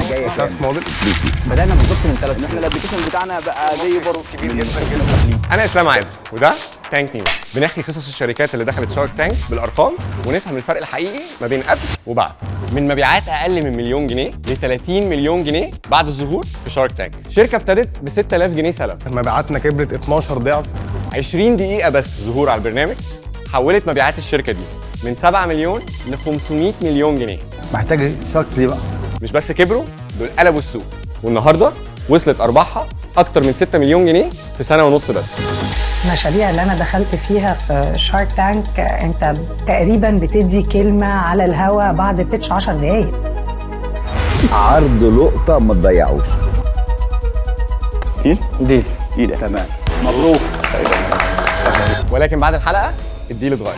جايه كام؟ موديل. بدانا بالظبط من 3 احنا الابلكيشن بتاعنا بقى زي برضه كبير جدا. انا اسلام عادل وده تانك نيوز، بنحكي قصص الشركات اللي دخلت شارك تانك بالارقام ونفهم الفرق الحقيقي ما بين قبل وبعد، من مبيعات اقل من مليون جنيه ل 30 مليون جنيه بعد الظهور في شارك تانك. شركه ابتدت ب 6000 جنيه سلف، مبيعاتنا كبرت 12 ضعف. 20 دقيقه بس ظهور على البرنامج حولت مبيعات الشركه دي من 7 مليون ل 500 مليون جنيه. محتاج شارك ليه بقى؟ مش بس كبروا، دول قلبوا السوق، والنهارده وصلت ارباحها اكتر من 6 مليون جنيه في سنه ونص بس. المشاريع اللي انا دخلت فيها في شارك تانك انت تقريبا بتدي كلمه على الهوا بعد بيتش 10 دقايق. عرض لقطه ما تضيعوش. ديل تمام. مبروك. ولكن بعد الحلقه الديل اتغير.